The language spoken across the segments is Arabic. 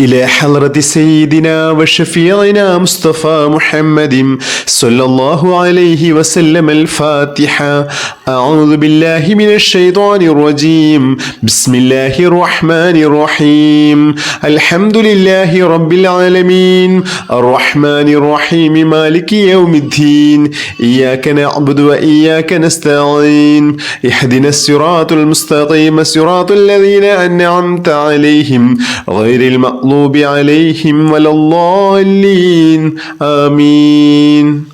إلى حضرة سيدنا وشفيعنا مصطفى محمد صلى الله عليه وسلم الفاتحة. أعوذ بالله من الشيطان الرجيم. بسم الله الرحمن الرحيم. الحمد لله رب العالمين الرحمن الرحيم مالك يوم الدين. إياك نعبد وإياك نستعين. اهدنا الصراط المستقيم صراط الذين أنعمت عليهم غير المغضوب عليهم ولا الضالين. آمين.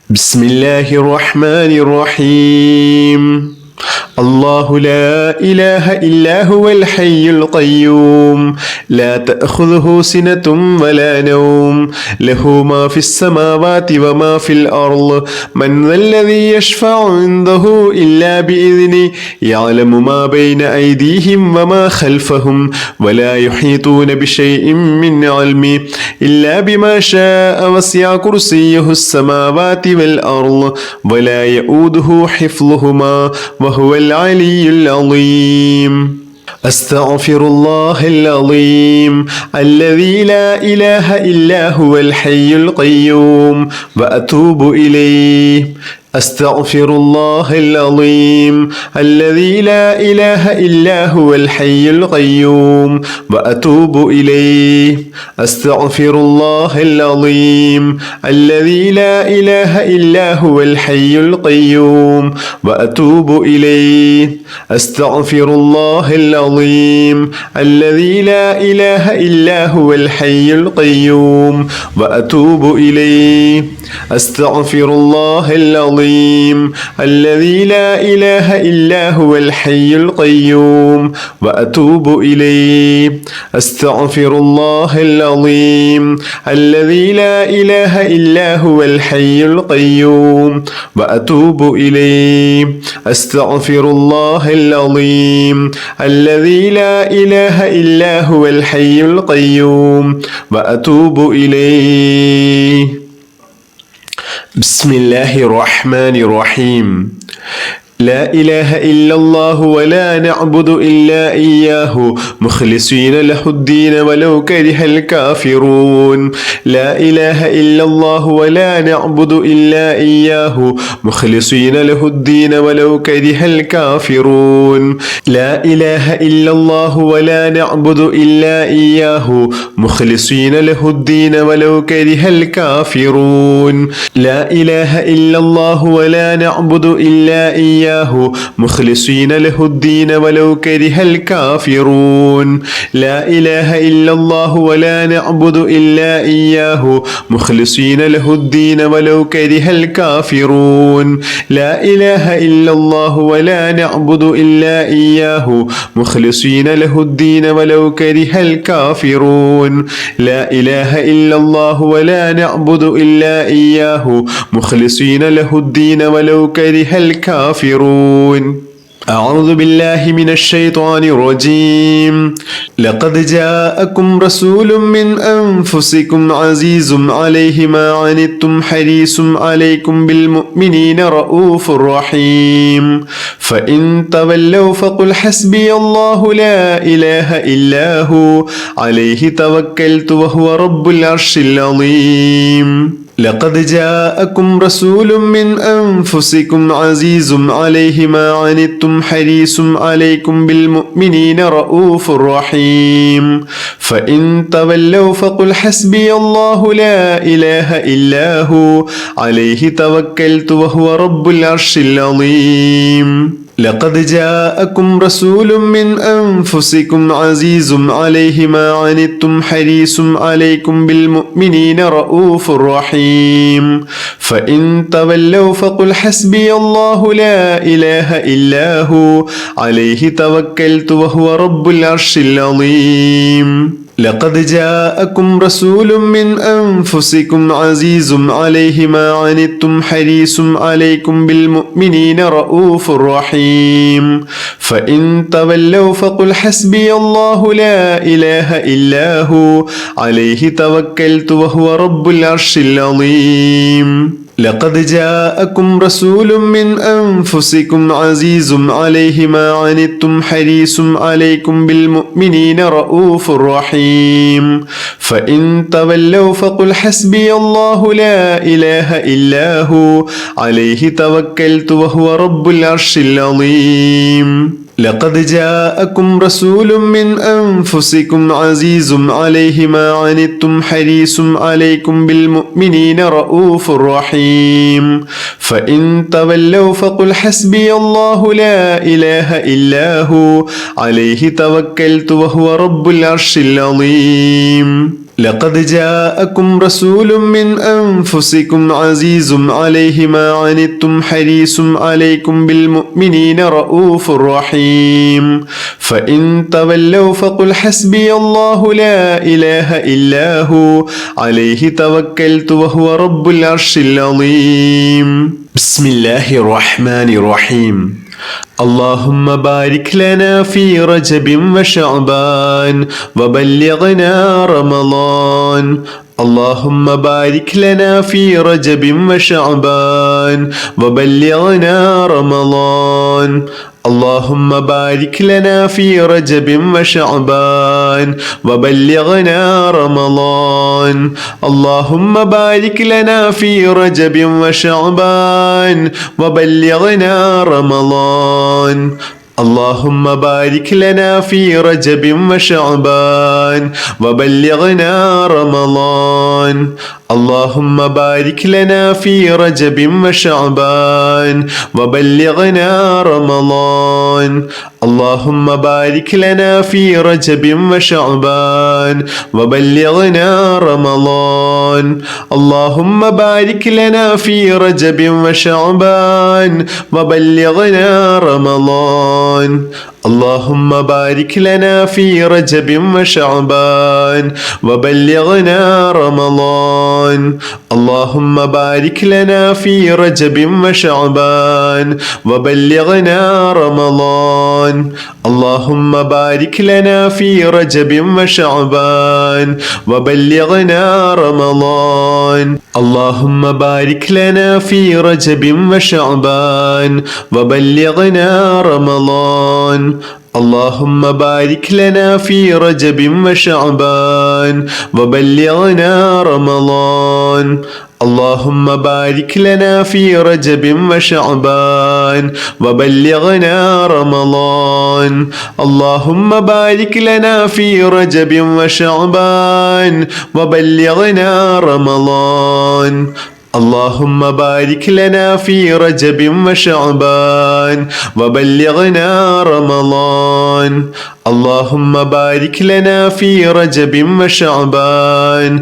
بسم الله الرحمن الرحيم. الله لا إله إلا هو الحي القيوم لا تأخذه سنة ولا نوم له ما في السماوات وما في الأرض من ذا الذي يشفع عنده إلا بإذنه يعلم ما بين أيديهم وما خلفهم ولا يحيطون بشيء من علمه إلا بما شاء وسع كرسيه السماوات والأرض ولا يؤوده حفظهما وهو العلي العظيم. أستغفر الله العظيم الذي لا إله إلا هو الحي القيوم وأتوب إليه. أستغفر الله العظيم الذي لا إله إلا هو الحي القيوم وأتوب إليه. أستغفر الله العظيم الذي لا إله إلا هو الحي القيوم وأتوب إليه. أستغفر الله العظيم الذي لا إله إلا هو الحي القيوم وأتوب إليه. أستغفر الله العظيم الذي لا إله إلا هو الحي القيوم وأتوب إليه. أستغفر الله العظيم الذي لا إله إلا هو الحي القيوم وأتوب إليه. أستغفر الله العظيم الذي لا إله إلا هو الحي القيوم وأتوب إليه. بسم الله الرحمن الرحيم. لا إله إلا الله ولا نعبد إلا إياه مخلصين له الدين ولو كره الكافرون. لا إله إلا الله ولا نعبد إلا إياه مخلصين له الدين ولو كره الكافرون. لا إله إلا الله ولا نعبد إلا إياه مخلصين له الدين ولو كره الكافرون. لا إله إلا الله ولا نعبد إلا إياه مخلصين له الدين ولو كره الكافرون. لا إله إلا الله ولا نعبد إلا إياه مخلصين له الدين ولو كره الكافرون. لا إله إلا الله ولا نعبد إلا إياه مخلصين له الدين ولو كره الكافرون. لا إله إلا الله ولا نعبد إلا إياه مخلصين له الدين ولو كره الكافرون. أعوذ بالله من الشيطان الرجيم. لقد جاءكم رسول من أنفسكم عزيز عليه ما عنتم حريص عليكم بالمؤمنين رؤوف رحيم. فإن تولوا فقل حسبي الله لا إله إلا هو عليه توكلت وهو رب العرش العظيم. لقد جاءكم رسول من أنفسكم عزيز عليه ما عنتم حريص عليكم بالمؤمنين رؤوف رحيم. فإن تولوا فقل حسبي الله لا إله إلا هو عليه توكلت وهو رب العرش العظيم. لقد جاءكم رسول من أنفسكم عزيز عليه ما عنتم حريص عليكم بالمؤمنين رؤوف رحيم. فإن تولوا فقل حسبي الله لا إله إلا هو عليه توكلت وهو رب العرش العظيم. لقد جاءكم رسول من أنفسكم عزيز عليه ما عنتم حريص عليكم بالمؤمنين رؤوف رحيم. فإن تولوا فقل حسبي الله لا إله إلا هو عليه توكلت وهو رب العرش العظيم. لقد جاءكم رسول من أنفسكم عزيز عليه ما عنتم حريص عليكم بالمؤمنين رؤوف رحيم. فإن تولوا فقل حسبي الله لا إله إلا هو عليه توكلت وهو رب العرش العظيم لقد جاءكم رسول من أنفسكم عزيز عليه ما عنتم حريص عليكم بالمؤمنين رؤوف رحيم فإن تولوا فقل حسبي الله لا إله إلا هو عليه توكلت وهو رب العرش العظيم لقد جاءكم رسول من أنفسكم عزيز عليه ما عنتم حريص عليكم بالمؤمنين رؤوف رحيم فإن تولوا فقل حسبي الله لا إله إلا هو عليه توكلت وهو رب العرش العظيم بسم الله الرحمن الرحيم اللهم بارك لنا في رجب وشعبان وبلغنا رمضان اللهم بارك لنا في رجب وشعبان وبلغنا رمضان اللهم بارك لنا في رجب وشعبان وبلغنا رمضان اللهم بارك لنا في رجب وشعبان وبلغنا رمضان اللهم بارك لنا في رجب وشعبان وبلغنا رمضان اللهم بارك لنا في رجب وشعبان وبلغنا رمضان اللهم بارك لنا في رجب وشعبان وبلغنا رمضان اللهم بارك لنا في رجب وشعبان وبلغنا رمضان اللهم بارك لنا في رجب وشعبان وبلغنا رمضان اللهم بارك لنا في رجب وشعبان وبلغنا رمضان اللهم بارك لنا في رجب وشعبان وبلغنا رمضان اللهم بارك لنا في رجب وشعبان وبلغنا رمضان اللهم بارك لنا في رجب وشعبان وبلغنا رمضان اللهم بارك لنا في رجب وشعبان وبلغنا رمضان اللهم بارك لنا في رجب وشعبان وبلغنا رمضان اللهم بارك لنا في رجب وشعبان وبلغنا رمضان اللهم بارك لنا في رجب وشعبان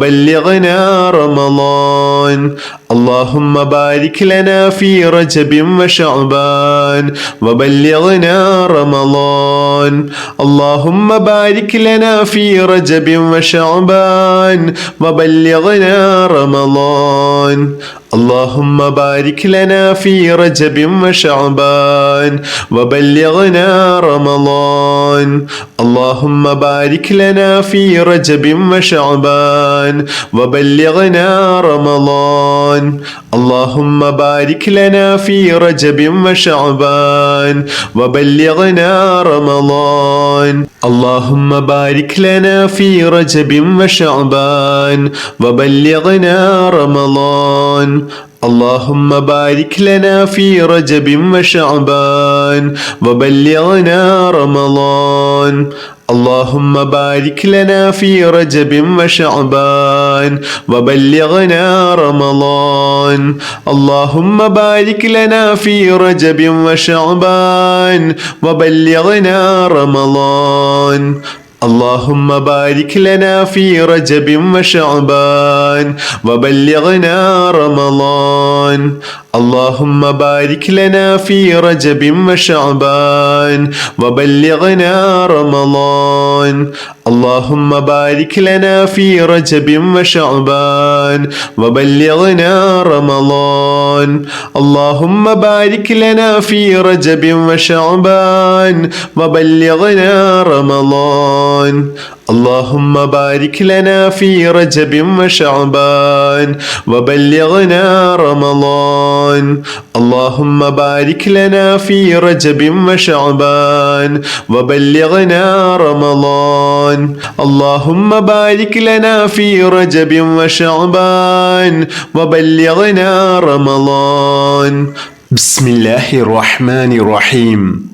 وبلغنا رمضان اللهم بارك لنا في رجب وشعبان وبلغنا رمضان اللهم بارك لنا في رجب وشعبان وبلغنا رمضان اللهم بارك لنا في رجب وشعبان وبلغنا رمضان اللهم بارك لنا في رجب وشعبان وبلغنا رمضان اللهم بارك لنا في رجب وشعبان وبلغنا رمضان اللهم بارك لنا في رجب وشعبان وبلغنا رمضان اللهم بارك لنا في رجب وشعبان وبلغنا رمضان اللهم بارك لنا في رجب وشعبان وبلغنا رمضان اللهم بارك لنا في رجب وشعبان وبلغنا رمضان اللهم بارك لنا في رجب وشعبان وبلغنا رمضان اللهم بارك لنا في رجب وشعبان وبلغنا رمضان اللهم بارك لنا في رجب وشعبان وبلغنا رمضان اللهم بارك لنا في رجب وشعبان وبلغنا رمضان اللهم بارك لنا في رجب وشعبان وبلغنا رمضان. اللهم بارك لنا في رجب وشعبان وبلغنا رمضان. اللهم بارك لنا في رجب وشعبان وبلغنا رمضان. بسم الله الرحمن الرحيم.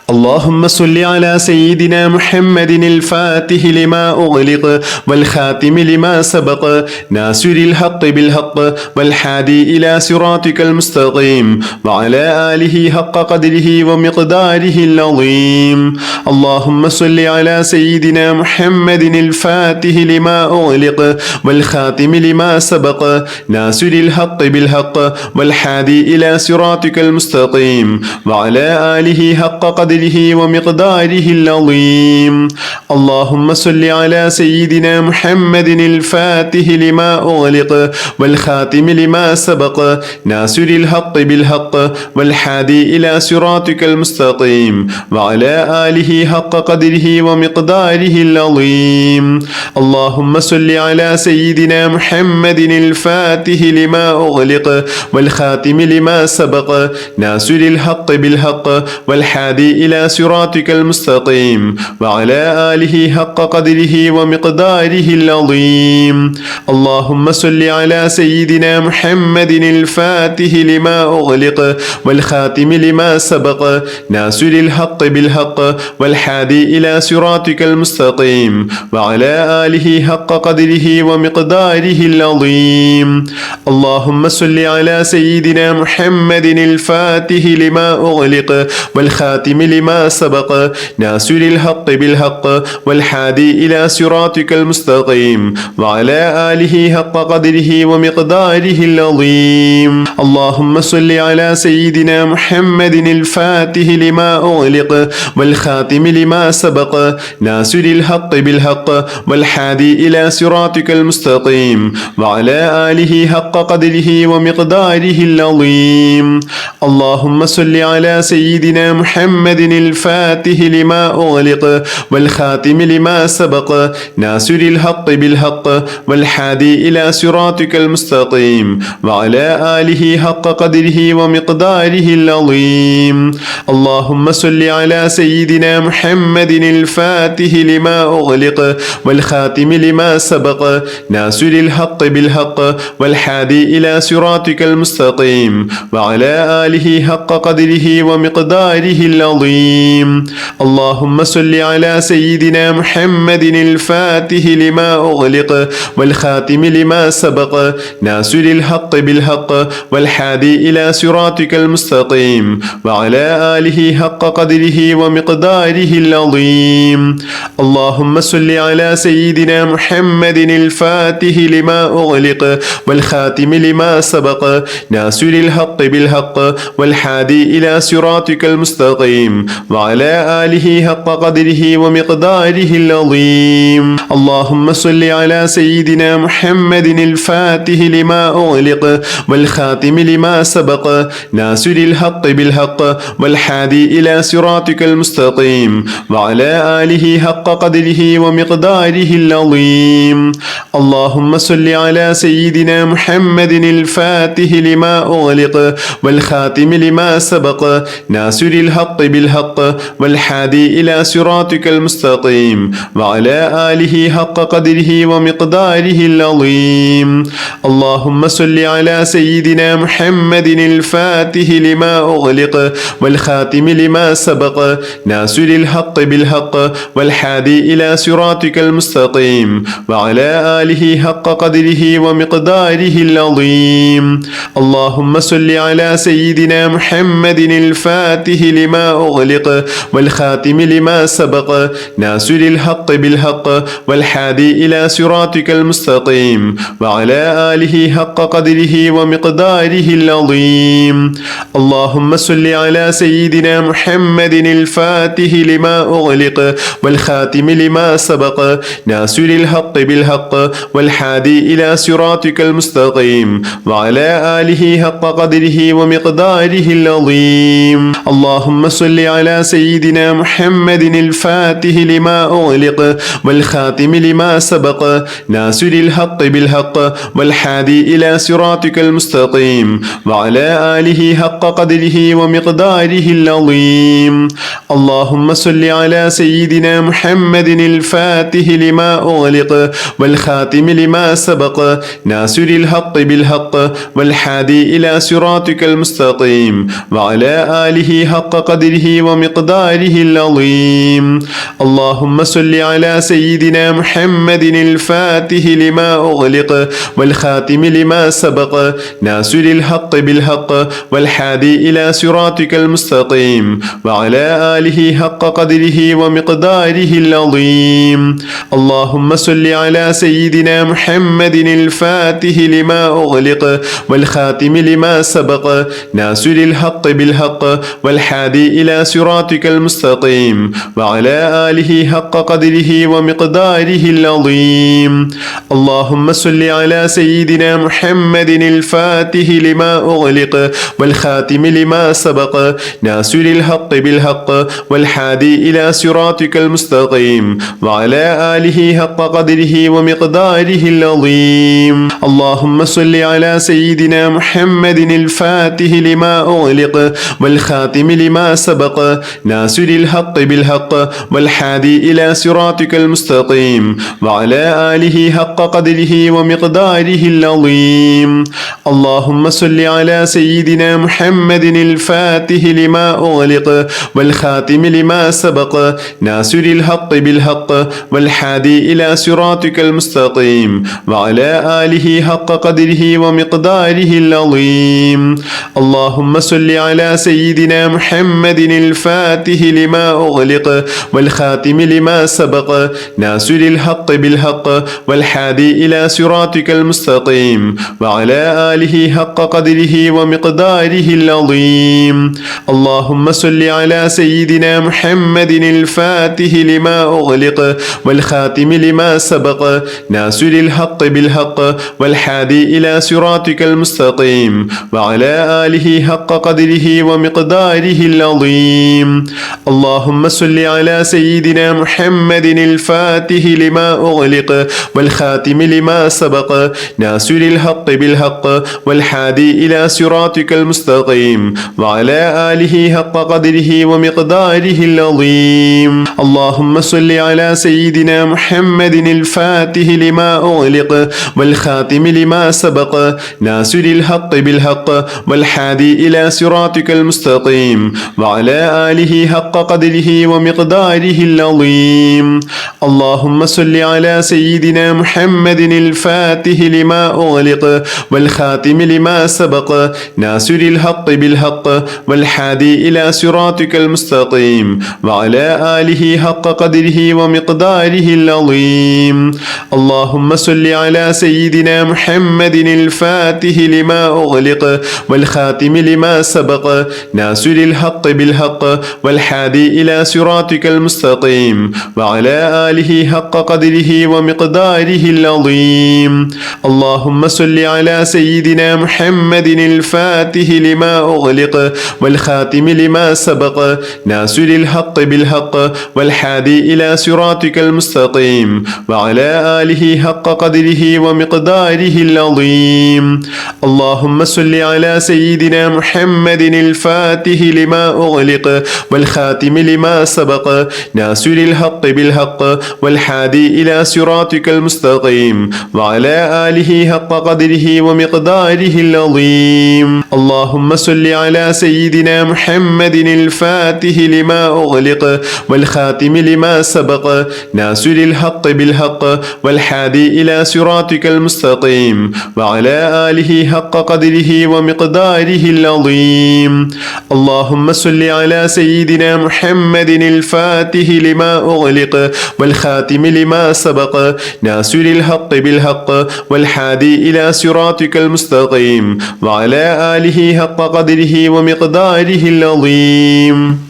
اللهم صل على سيدنا محمد الفاتح لما أغلق والخاتم لما سبق ناصر الحق بالحق والحادي إلى صراطك المستقيم وعلى آله حق قدره ومقداره العظيم. اللهم صل على سيدنا محمد الفاتح لما أغلق والخاتم لما سبق ناصر الحق بالحق والحادي إلى صراطك المستقيم وعلى آله حق قدره ومقداره العظيم. اللهم صل على سيدنا محمد الفاتح لما أغلق والخاتم لما سبق ناصر الحق بالحق والحادي إلى صراطك المستقيم وعلى آله حق قدره ومقداره العظيم. اللهم صل على سيدنا محمد الفاتح لما أغلق والخاتم لما سبق ناصر الحق بالحق والحادي إلى صراطك المستقيم وعلى آله حق قدره ومقداره العظيم. اللهم صل على سيدنا محمد الفاتح لما أغلق والخاتم لما سبق ناصر الحق بالحق والحادي إلى صراطك المستقيم وعلى آله حق قدره ومقداره العظيم. اللهم صل على سيدنا محمد الفاتح لما أغلق والخاتم لما سبق ناصر الحق بالحق والحادي إلى صراطك المستقيم وعلى آله حق قدره ومقداره العظيم. اللهم صل على سيدنا محمد الفاتح لما أغلق والخاتم لما سبق ناصر الحق بالحق والحادي إلى صراطك المستقيم وعلى آله حق قدره ومقداره العظيم. اللهم صل على سيدنا محمد الفاتح لما أغلق والخاتم لما سبق ناصر الحق بالحق والحادي إلى صراطك المستقيم وعلى آله حق قدره ومقداره العظيم. اللهم صل على سيدنا محمد الفاتح لما أغلق والخاتم لما سبق ناصر الحق بالحق والحادي إلى صراطك المستقيم وعلى آله حق قدره ومقداره العظيم. اللهم صل على سيدنا محمد الفاتح لما أغلق والخاتم لما سبق ناصر الحق بالحق والحادي إلى صراطك المستقيم وعلى آله حق قدره ومقداره العظيم. اللهم صل على سيدنا محمد الفاتح لما أغلق والخاتم لما سبق ناصر الحق بالحق والحادي إلى صراطك المستقيم وعلى آله حق قدره ومقداره العظيم. اللهم صل على سيدنا محمد الفاتح لما أغلق والخاتم لما سبق ناصر الحق بالحق والحادي إلى صراطك المستقيم وعلى آله حق قدره ومقداره العظيم. اللهم صل على سيدنا محمد الفاتح لما أغلق والخاتم لما سبق ناصر الحق بالحق والحادي إلى صراطك المستقيم وعلى آله حق قدره ومقداره العظيم. اللهم صل على سيدنا محمد الفاتح لما أغلق والخاتم لما سبق ناصر الحق بالحق والحادي إلى صراطك المستقيم وعلى آله حق قدره ومقداره العظيم. اللهم صل على سيدنا محمد الفاتح لما أغلق والخاتم لما سبق ناصر الحق بالحق والحادي إلى صراطك المستقيم وعلى آله حق قدره ومقداره العظيم. اللهم صل على سيدنا محمد الفاتح لما أغلق والخاتم لما سبق ناصر الحق بالحق والحادي إلى صراطك المستقيم وعلى آله حق قدره ومقداره العظيم. اللهم اللهم صل على سيدنا محمد الفاتح لما أغلق والخاتم لما سبق ناصر الحق بالحق والحادي إلى صراطك المستقيم وعلى آله حق قدره ومقداره العظيم اللهم صل على سيدنا محمد الفاتح لما أغلق والخاتم لما سبق ناصر الحق بالحق والحادي إلى صراطك المستقيم وعلى آله حق قدره ومقداره العظيم اللهم صل على سيدنا محمد الفاتح لما أغلق والخاتم لما سبق ناصر الحق بالحق والحادي إلى صراطك المستقيم وعلى آله حق قدره ومقداره العظيم اللهم صل على سيدنا محمد الفاتح لما أغلق والخاتم لما سبق ناصر الحق بالحق والحادي إلى صراطك المستقيم وعلى آله حق قدره ومقداره العظيم اللهم صل على سيدنا محمد الفاتح لما أغلق والخاتم لما سبق ناصر الحق بالحق والحادي إلى صراطك المستقيم وعلى آله حق قدره ومقداره العظيم اللهم صل على سيدنا محمد الفاتح لما أغلق والخاتم لما سبق ناصر الحق بالحق والحادي إلى صراطك المستقيم وعلى آله حق قدره ومقداره العظيم اللهم صل على سيدنا محمد الفاتح لما أغلق والخاتم لما سبق ناصر الحق بالحق والحادي إلى صراطك المستقيم وعلى آله حق قدره ومقداره العظيم اللهم صل على سيدنا محمد الفاتح لما أغلق والخاتم لما سبق ناصر الحق بالحق والحادي إلى صراطك المستقيم وعلى آله حق قدره ومقداره العظيم اللهم صل على سيدنا محمد الفاتح لما أغلق والخاتم لما سبق ناصر الحق بالحق والحادي إلى صراطك المستقيم وعلى آله حق قدره ومقداره العظيم اللهم صل على سيدنا محمد الفاتح لما أغلق والخاتم لما سبق ناصر الحق بالحق والحادي إلى صراطك المستقيم وعلى آله حق قدره ومقداره العظيم اللهم صل على سيدنا محمد الفاتح لما أغلق والخاتم لما سبق ناصر الحق بالحق والحادي إلى صراطك المستقيم وعلى آله حق قدره ومقداره العظيم اللهم صل على سيدنا محمد الفاتح لما أغلق والخاتم لما سبق ناصر الحق بالحق والحادي إلى صراطك المستقيم وعلى آله حق قدره ومقداره العظيم اللهم صل على سيدنا محمد الفاتح لما أغلق والخاتم لما سبق ناصر الحق بالحق والحادي إلى صراطك المستقيم وعلى آله حق قدره ومقداره العظيم اللهم صل على سيدنا محمد الفاتح لما أغلق والخاتم لما سبق ناصر الحق بالحق والحادي إلى صراطك المستقيم وعلى آله حق قدره ومقداره العظيم اللهم صل على سيدنا محمد الفاتح لما أغلق والخاتم لما سبق ناصر الحق بالحق والحادي إلى صراطك المستقيم وعلى آله حق قدره ومقداره العظيم اللهم صل على سيدنا محمد الفاتح لما أغلق والخاتم لما سبق ناصر الحق بالحق والحادي إلى صراطك المستقيم وعلى آله حق قدره ومقداره العظيم اللهم صل على سيدنا محمد الفاتح لما أغلق والخاتم لما سبق ناصر الحق بالحق والحادي إلى صراطك المستقيم وعلى آله حق قدره ومقداره العظيم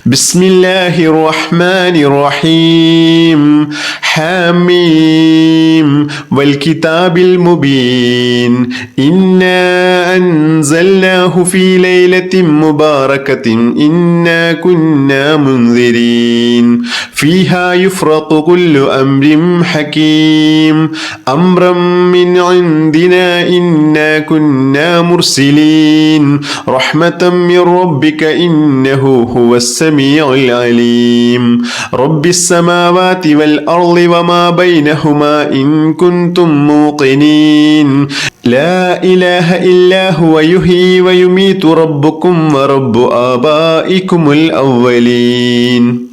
بسم الله الرحمن الرحيم حميم والكتاب المبين إنا أنزلناه في ليلة مباركة إنا كنا منذرين فيها يفرق كل أمر حكيم أمرا من عندنا إنا كنا مرسلين رحمة من ربك إنه هو السميع العليم رب السماوات والأرض وما بينهما إن كنتم موقنين لا إله إلا هو يحيي ويميت ربكم ورب آبائكم الأولين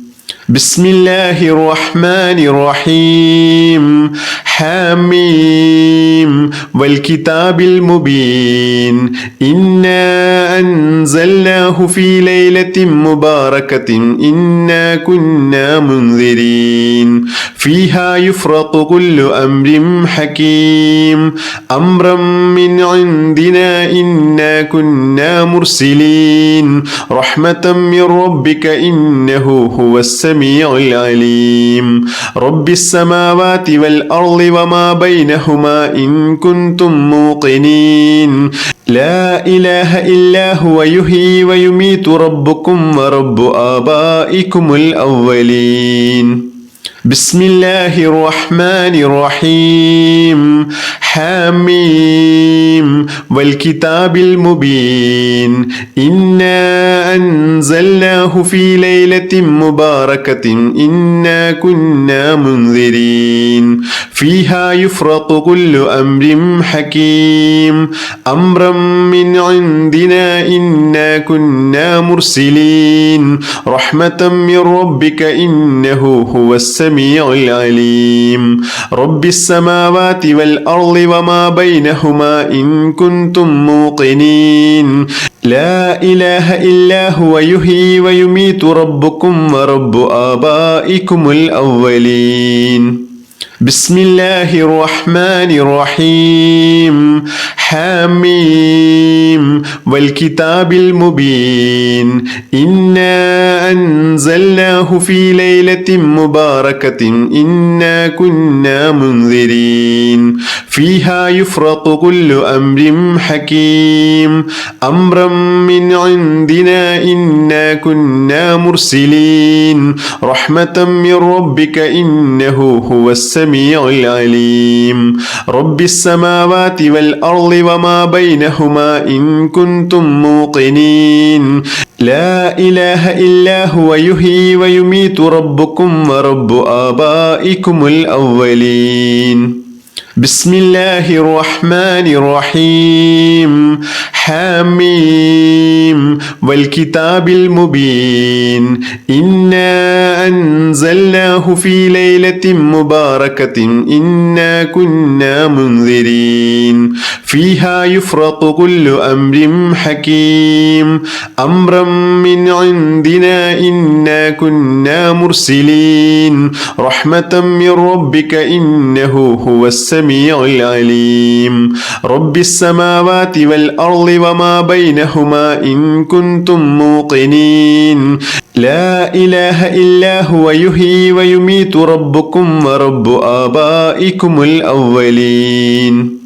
بسم الله الرحمن الرحيم حميم والكتاب المبين إنا أنزلناه في ليلة مباركة إنا كنا منذرين فيها يفرق كل أمر حكيم أمرا من عندنا إنا كنا مرسلين رحمة من ربك إنه هو السميع العليم رب السماوات والأرض وما بينهما إن كنتم موقنين لا إله إلا هو يحيي ويميت ربكم ورب آبائكم الأولين بسم الله الرحمن الرحيم حميم والكتاب المبين إنا أنزلناه في ليلة مباركة إنا كنا منذرين فيها يفرق كل أمر حكيم أمرا من عندنا إنا كنا مرسلين رحمة من ربك إنه هو السميع العليم رب السماوات والأرض وما بينهما إن كنتم موقنين لا إله إلا هو يحيي ويميت ربكم ورب آبائكم الأولين بسم الله الرحمن الرحيم حميم والكتاب المبين إنا أنزلناه في ليلة مباركة إنا كنا منذرين فيها يفرق كل أمر حكيم أمرا من عندنا إنا كنا مرسلين رحمة من ربك إنه هو السميع العليم رب السماوات والأرض وما بينهما إن كنتم موقنين لا إله إلا هو يحيي ويميت ربكم ورب آبائكم الأولين بسم الله الرحمن الرحيم حميم والكتاب المبين إنا أنزلناه في ليلة مباركة إنا كنا منذرين فيها يفرق كل أمر حكيم أمرا من عندنا إنا كنا مرسلين رحمة من ربك إنه هو السميع العليم رب السماوات والأرض وما بينهما إن كنتم موقنين لا إله إلا هو يحيي ويميت ربكم ورب آبائكم الأولين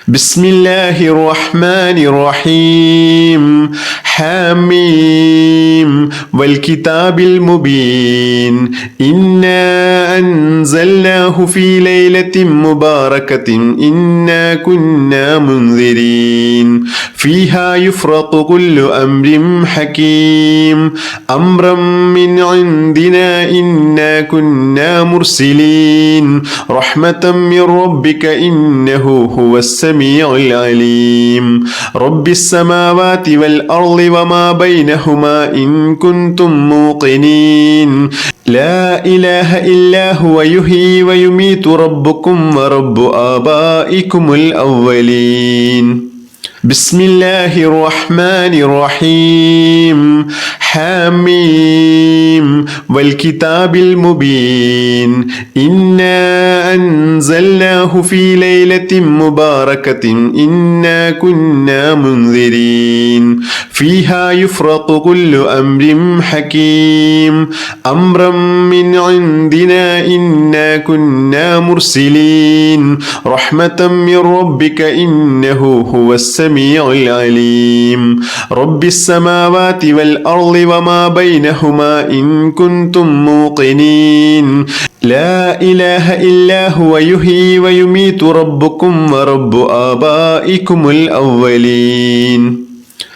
بسم الله الرحمن الرحيم حميم والكتاب المبين إنا أنزلناه في ليلة مباركة إنا كنا منذرين فيها يفرق كل أمر حكيم أمرا من عندنا إنا كنا مرسلين رحمة من ربك إنه هو السميع العليم رب السماوات والأرض وما بينهما إن كنتم موقنين لا إله إلا هو يحيي ويميت ربكم ورب آبائكم الأولين بسم الله الرحمن الرحيم حميم والكتاب المبين إنا أنزلناه في ليلة مباركة إنا كنا منذرين فيها يفرق كل أمر حكيم أمرا من عندنا إنا كنا مرسلين رحمة من ربك إنه هو السميع العليم رب السماوات والأرض وما بينهما إن كنتم موقنين لا إله إلا هو يحيي ويميت ربكم ورب آبائكم الأولين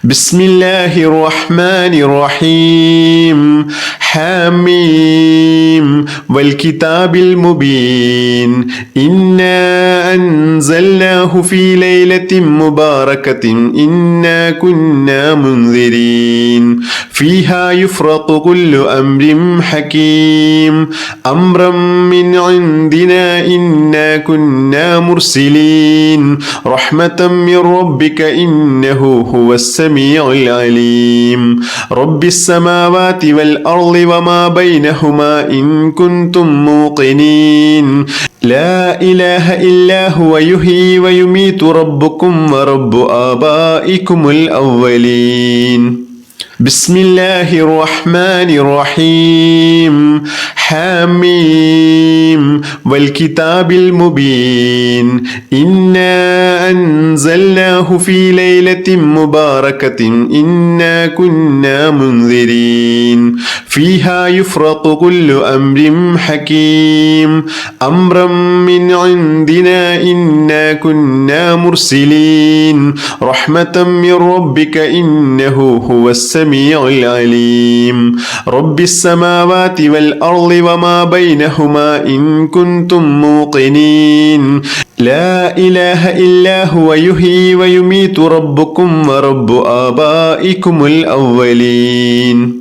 بسم الله الرحمن الرحيم حميم والكتاب المبين إنا أنزلناه في ليلة مباركة إنا كنا منذرين فيها يفرق كل أمر حكيم أمرا من عندنا إنا كنا مرسلين رحمة من ربك إنه هو السميع العليم رب السماوات والأرض وما بينهما إن كنتم موقنين لا إله إلا هو يحيي ويميت ربكم ورب آبائكم الأولين بسم الله الرحمن الرحيم حميم والكتاب المبين إنا أنزلناه في ليلة مباركة إنا كنا منذرين فيها يفرق كل أمر حكيم أمرا من عندنا إنا كنا مرسلين رحمة من ربك إنه هو السميع العليم رب السماوات والأرض وما بينهما إن كنتم موقنين لا إله إلا هو يحيي ويميت ربكم ورب آبائكم الأولين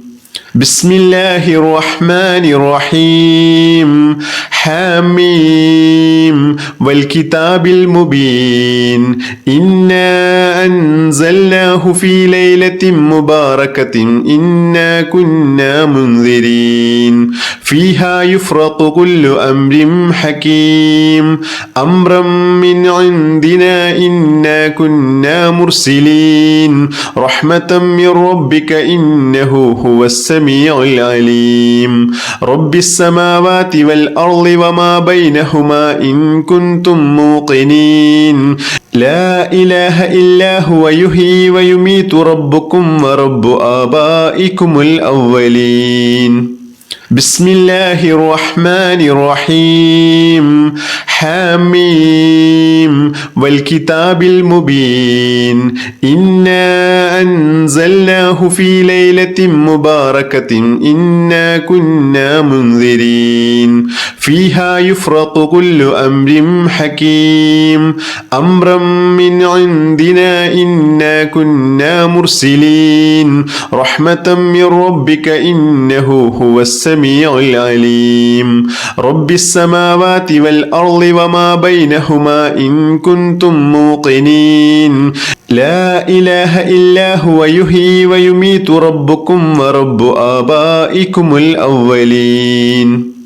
بسم الله الرحمن الرحيم حميم والكتاب المبين إنا أنزلناه في ليلة مباركة إنا كنا منذرين فيها يفرق كل أمر حكيم أمرا من عندنا إنا كنا مرسلين رحمة من ربك إنه هو السميع العليم رب السماوات والأرض وما بينهما إن كنتم موقنين لا إله إلا هو يحيي ويميت ربكم ورب آبائكم الأولين بسم الله الرحمن الرحيم حميم والكتاب المبين إنا أنزلناه في ليلة مباركة إنا كنا منذرين فيها يفرق كل أمر حكيم أمرا من عندنا إنا كنا مرسلين رحمة من ربك إنه هو السميع العليم رب السماوات والأرض وما بينهما إن كنتم موقنين لا إله إلا هو يحيي ويميت ربكم ورب آبائكم الأولين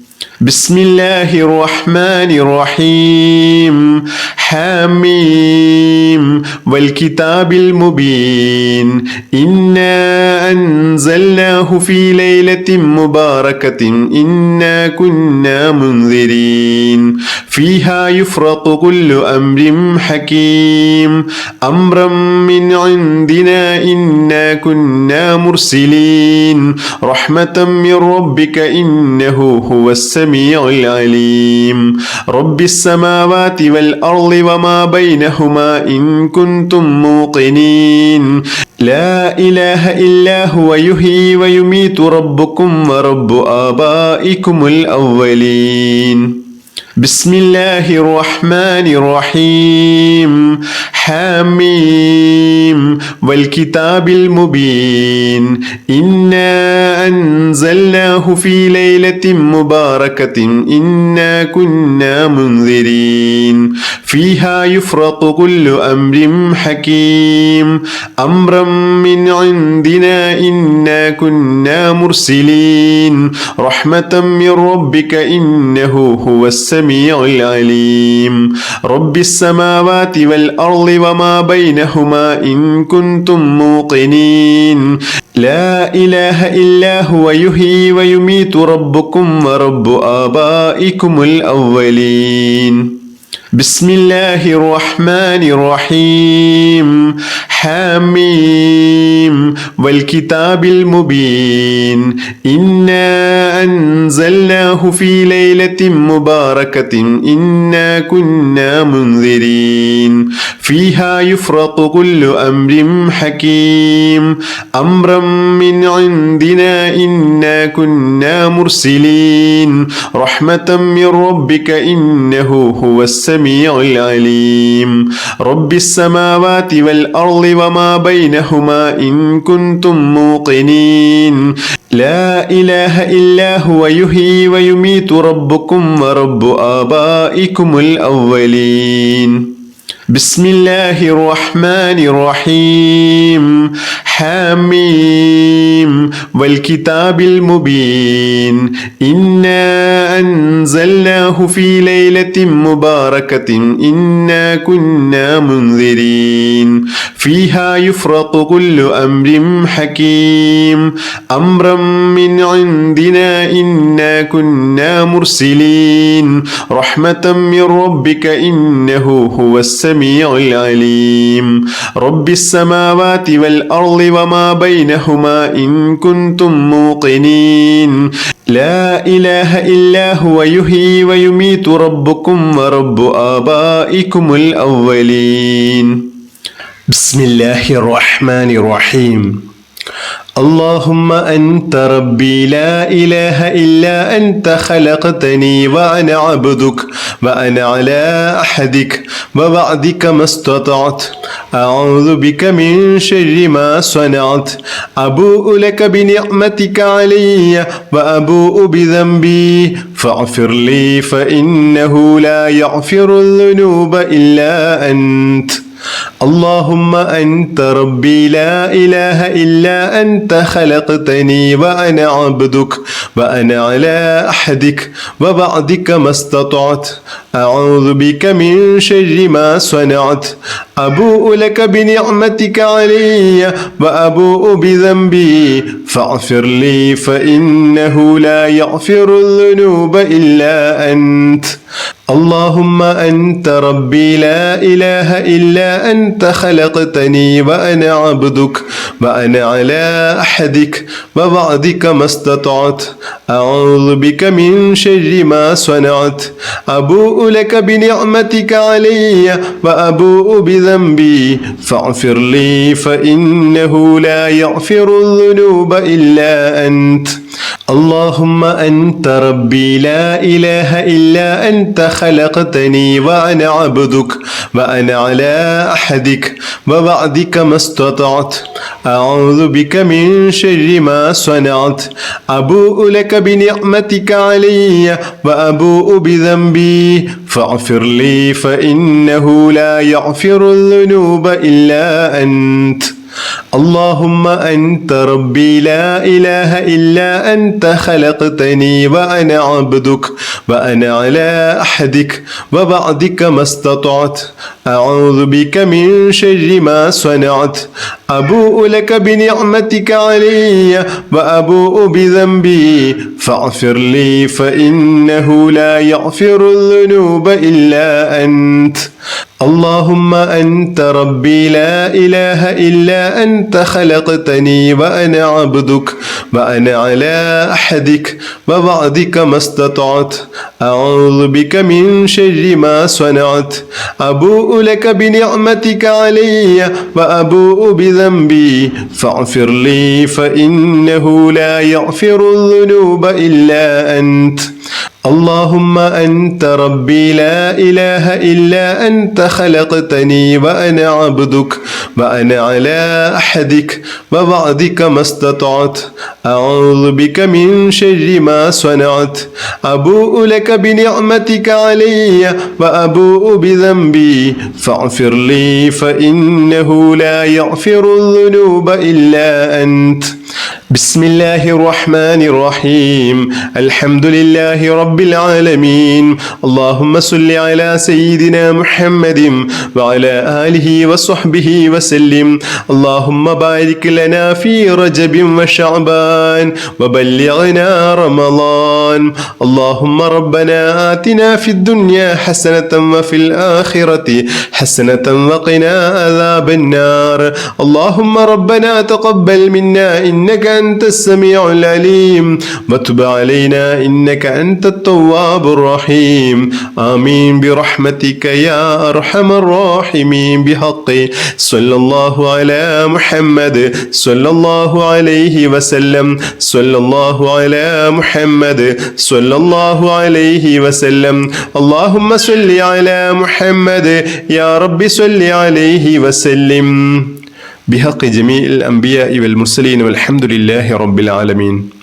بسم الله الرحمن الرحيم حميم والكتاب المبين إنا أنزلناه في ليلة مباركة إنا كنا منذرين فيها يفرق كل أمر حكيم أمرا من عندنا إنا كنا مرسلين رحمة من ربك إنه هو السميع العليم رب السماوات والأرض وما بينهما إن كنتم موقنين لا إله إلا هو يحيي ويميت ربكم ورب آبائكم الأولين بسم الله الرحمن الرحيم حميم والكتاب المبين إنا أنزلناه في ليلة مباركة إنا كنا منذرين فيها يفرق كل أمر حكيم أمرا من عندنا إنا كنا مرسلين رحمة من ربك إنه هو السميع العليم رب السماوات والأرض وما بينهما إن كنتم موقنين لا إله إلا هو يحيي ويميت ربكم ورب آبائكم الأولين بسم الله الرحمن الرحيم حميم والكتاب المبين إنا أنزلناه في ليلة مباركة إنا كنا منذرين فيها يفرق كل أمر حكيم أمرا من عندنا إنا كنا مرسلين رحمة من ربك إنه هو السميع العليم رب السماوات والأرض وما بينهما إن كنتم موقنين لا إله إلا هو يحيي ويميت ربكم ورب آبائكم الأولين بسم الله الرحمن الرحيم حميم والكتاب المبين إنا أنزلناه في ليلة مباركة إنا كنا منذرين فيها يفرق كل أمر حكيم أمرا من عندنا إنا كنا مرسلين رحمة من ربك إنه هو السميع العليم رب السماوات والأرض وما بينهما إن كنتم موقنين لا إله إلا هو يحيي ويميت ربكم ورب آبائكم الأولين بسم الله الرحمن الرحيم اللهم أنت ربي لا إله إلا أنت خلقتني وأنا عبدك وأنا على أحدك ووعدك ما استطعت أعوذ بك من شر ما صنعت أبوء لك بنعمتك علي وأبوء بذنبي فاغفر لي فإنه لا يغفر الذنوب إلا أنت اللهم أنت ربي لا إله إلا أنت خلقتني وأنا عبدك وأنا على أحدك ووعدك ما استطعت أعوذ بك من شر ما صنعت أبوء لك بنعمتك علي وأبوء بذنبي فاغفر لي فإنه لا يغفر الذنوب إلا أنت اللهم أنت ربي لا إله إلا أنت خلقتني وأنا عبدك وأنا على أحدك ووعدك ما استطعت أعوذ بك من شر ما صنعت أبوء لك بنعمتك علي وأبوء بذنبي فاغفر لي فإنه لا يغفر الذنوب إلا أنت اللهم أنت ربي لا إله إلا أنت خلقتني وأنا عبدك وأنا على أحدك ووعدك ما استطعت أعوذ بك من شر ما صنعت أبوء لك بنعمتك علي وأبوء بذنبي فاغفر لي فإنه لا يغفر الذنوب إلا أنت اللهم أنت ربي لا إله إلا أنت خلقتني وأنا عبدك وأنا على أحدك ووعدك ما استطعت أعوذ بك من شر ما صنعت أبوء لك بنعمتك علي وأبوء بذنبي فاغفر لي فإنه لا يغفر الذنوب إلا أنت اللهم أنت ربي لا إله إلا أنت خلقتني وأنا عبدك وأنا على أحدك ووعدك ما استطعت أعوذ بك من شر ما صنعت أبوء لك بنعمتك علي وأبوء بذنبي فاغفر لي فإنه لا يغفر الذنوب إلا أنت اللهم أنت ربي لا إله إلا أنت خلقتني وأنا عبدك وأنا على عهدك ووعدك ما استطعت أعوذ بك من شر ما صنعت أبوء لك بنعمتك علي وأبوء بذنبي فاغفر لي فإنه لا يغفر الذنوب إلا أنت. بسم الله الرحمن الرحيم الحمد لله رب العالمين اللهم صل على سيدنا محمد وعلى آله وصحبه وسلم اللهم بارك لنا في رجب وشعبان وبلغنا رمضان اللهم ربنا آتنا في الدنيا حسنة وفي الآخرة حسنة وقنا عذاب النار اللهم ربنا تقبل منا إنك أنت السميع العليم وتب علينا إنك أنت التواب الرحيم آمين برحمتك يا أرحم الراحمين بحق صلى الله على محمد صلى الله عليه وسلم صلى الله على محمد صلى الله عليه وسلم اللهم صل على محمد يا رب صل عليه وسلم بحق جميع الأنبياء والمرسلين والحمد لله رب العالمين.